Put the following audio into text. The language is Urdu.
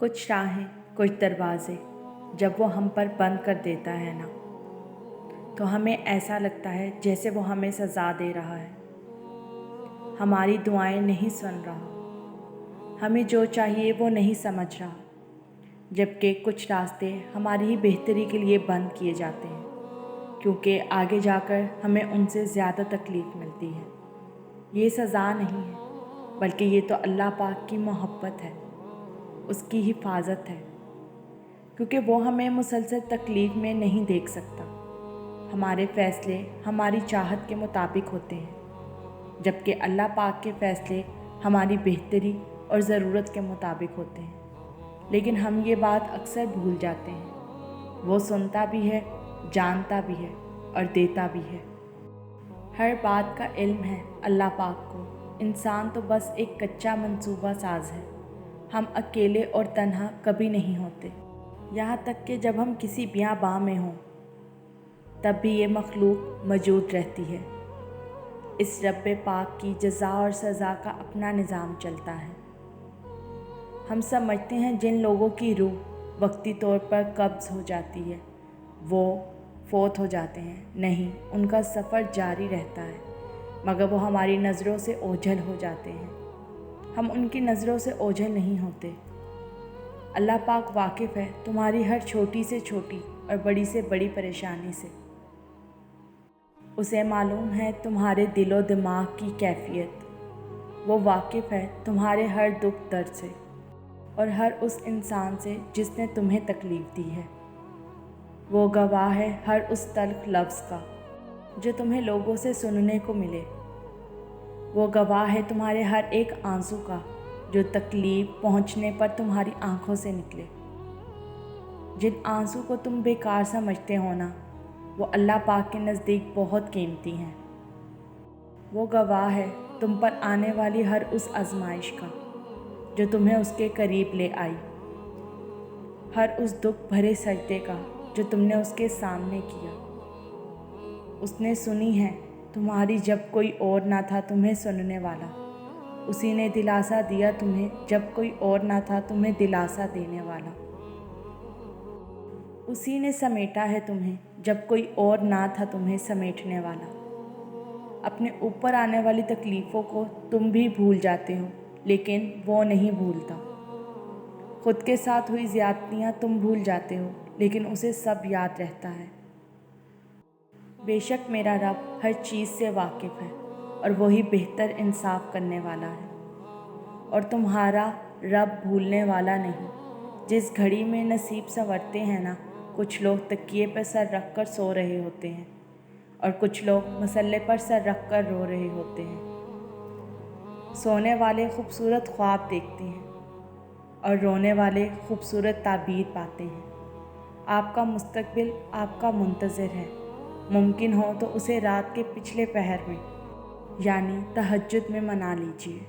کچھ راہیں، کچھ دروازے جب وہ ہم پر بند کر دیتا ہے نا، تو ہمیں ایسا لگتا ہے جیسے وہ ہمیں سزا دے رہا ہے، ہماری دعائیں نہیں سن رہا، ہمیں جو چاہیے وہ نہیں سمجھ رہا، جبکہ کچھ راستے ہماری ہی بہتری کے لیے بند کیے جاتے ہیں، کیونکہ آگے جا کر ہمیں ان سے زیادہ تکلیف ملتی ہے۔ یہ سزا نہیں ہے، بلکہ یہ تو اللہ پاک کی محبت ہے، اس کی حفاظت ہے، کیونکہ وہ ہمیں مسلسل تکلیف میں نہیں دیکھ سکتا۔ ہمارے فیصلے ہماری چاہت کے مطابق ہوتے ہیں، جبکہ اللہ پاک کے فیصلے ہماری بہتری اور ضرورت کے مطابق ہوتے ہیں۔ لیکن ہم یہ بات اکثر بھول جاتے ہیں، وہ سنتا بھی ہے، جانتا بھی ہے اور دیتا بھی ہے۔ ہر بات کا علم ہے اللہ پاک کو، انسان تو بس ایک کچا منصوبہ ساز ہے۔ ہم اکیلے اور تنہا کبھی نہیں ہوتے، یہاں تک کہ جب ہم کسی بیاباں میں ہوں تب بھی یہ مخلوق موجود رہتی ہے۔ اس رب پاک کی جزا اور سزا کا اپنا نظام چلتا ہے۔ ہم سمجھتے ہیں جن لوگوں کی روح وقتی طور پر قبض ہو جاتی ہے وہ فوت ہو جاتے ہیں، نہیں، ان کا سفر جاری رہتا ہے، مگر وہ ہماری نظروں سے اوجھل ہو جاتے ہیں، ہم ان کی نظروں سے اوجھل نہیں ہوتے۔ اللہ پاک واقف ہے تمہاری ہر چھوٹی سے چھوٹی اور بڑی سے بڑی پریشانی سے۔ اسے معلوم ہے تمہارے دل و دماغ کی کیفیت، وہ واقف ہے تمہارے ہر دکھ درد سے اور ہر اس انسان سے جس نے تمہیں تکلیف دی ہے۔ وہ گواہ ہے ہر اس تلخ لفظ کا جو تمہیں لوگوں سے سننے کو ملے، وہ گواہ ہے تمہارے ہر ایک آنسو کا جو تکلیف پہنچنے پر تمہاری آنکھوں سے نکلے۔ جن آنسو کو تم بیکار سمجھتے ہو نا، وہ اللہ پاک کے نزدیک بہت قیمتی ہیں۔ وہ گواہ ہے تم پر آنے والی ہر اس آزمائش کا جو تمہیں اس کے قریب لے آئی، ہر اس دکھ بھرے سجدے کا جو تم نے اس کے سامنے کیا۔ اس نے سنی ہے تمہاری جب کوئی اور نہ تھا تمہیں سننے والا، اسی نے دلاسا دیا تمہیں جب کوئی اور نہ تھا تمہیں دلاسا دینے والا، اسی نے سمیٹا ہے تمہیں جب کوئی اور نہ تھا تمہیں سمیٹنے والا۔ اپنے اوپر آنے والی تکلیفوں کو تم بھی بھول جاتے ہو، لیکن وہ نہیں بھولتا۔ خود کے ساتھ ہوئی زیادتیاں تم بھول جاتے ہو، لیکن اسے سب یاد رہتا ہے۔ بے شک میرا رب ہر چیز سے واقف ہے اور وہی بہتر انصاف کرنے والا ہے، اور تمہارا رب بھولنے والا نہیں۔ جس گھڑی میں نصیب سنورتے ہیں نا، کچھ لوگ تکیے پر سر رکھ کر سو رہے ہوتے ہیں اور کچھ لوگ مصلے پر سر رکھ کر رو رہے ہوتے ہیں۔ سونے والے خوبصورت خواب دیکھتے ہیں اور رونے والے خوبصورت تعبیر پاتے ہیں۔ آپ کا مستقبل آپ کا منتظر ہے، ممکن ہو تو اسے رات کے پچھلے پہر میں یعنی تہجد میں منا لیجیے۔